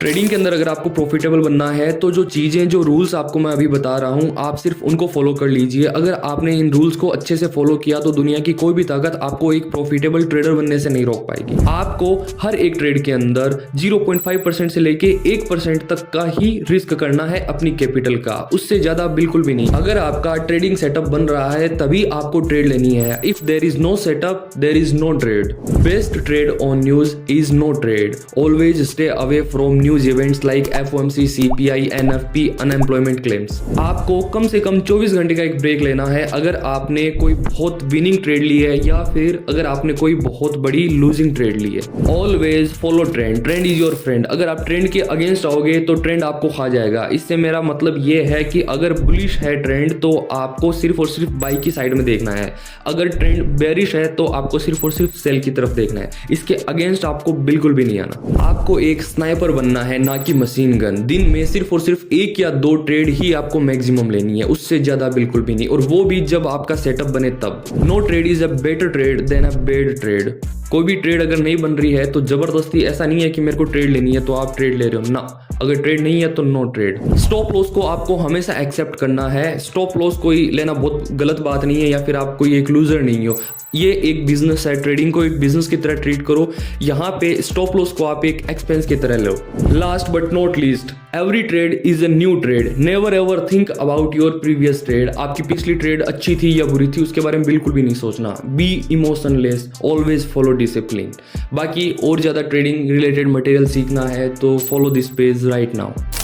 Trading के अंदर अगर आपको प्रॉफिटेबल बनना है तो जो चीज़ें जो रूल्स आपको मैं अभी बता रहा हूं आप सिर्फ उनको फॉलो कर लीजिए। अगर आपने इन रूल्स को अच्छे से फॉलो किया तो दुनिया की कोई भी ताकत आपको एक प्रॉफिटेबल ट्रेडर बनने से नहीं रोक पाएगी। आपको हर एक ट्रेड के अंदर 0.5% से लेके 1% तक का ही रिस्क करना है अपनी कैपिटल का, उससे ज़्यादा बिल्कुल भी नहीं। अगर आपका ट्रेडिंग सेटअप बन रहा है तभी आपको ट्रेड लेनी है। If there is no setup there is no trade. Best trade on news is no trade. Always stay away from news events like FOMC, CPI, NFP, unemployment claims. आपको कम से कम 24 घंटे का एक ब्रेक लेना है अगर आपने कोई बहुत विनिंग ट्रेड ली है या फिर अगर आपने कोई बहुत बड़ी लूजिंग ट्रेड ली है। Always follow trend, trend is your friend. अगर आप ट्रेंड के अगेंस्ट आओगे तो ट्रेंड आपको खा जाएगा। इससे मेरा मतलब ये है कि अगर बुलिश है ट्रेंड तो आपको सिर्फ और सिर्फ बाई की साइड में देखना है, अगर ट्रेंड बेरिश है तो आपको सिर्फ और सिर्फ सेल की तरफ देखना है। इसके अगेंस्ट आपको बिल्कुल भी नहीं आना। आपको एक स्नाइपर बनना है, ना कि मशीन गन। दिन में सिर्फ और सिर्फ 1 या 2 ट्रेड ही आपको मैक्सिमम लेनी है, उससे ज्यादा बिल्कुल भी नहीं, और वो भी जब आपका सेटअप बने तब। No trade is a better trade than a bad trade. कोई भी ट्रेड अगर नहीं बन रही है तो जबरदस्ती ऐसा नहीं है कि मेरे को ट्रेड लेनी है तो आप ट्रेड ले रहे हो ना। अगर ट्रेड नहीं है तो नो ट्रेड। स्टॉप लॉस को आपको हमेशा एक्सेप्ट करना है। स्टॉप लॉस कोई लेना बहुत गलत बात नहीं है या फिर आप कोई एक लूजर नहीं हो। ये एक बिजनेस है, ट्रेडिंग को एक बिजनेस की तरह ट्रीट करो। यहाँ पे स्टॉप लॉस को आप एक एक्सपेंस की तरह लो। Last but not least, every trade is a new trade. Never ever think about your previous trade. आपकी पिछली ट्रेड अच्छी थी या बुरी थी उसके बारे में बिल्कुल भी नहीं सोचना। Be emotionless, always follow discipline. बाकी और ज्यादा ट्रेडिंग रिलेटेड मटेरियल सीखना है तो follow this page right now.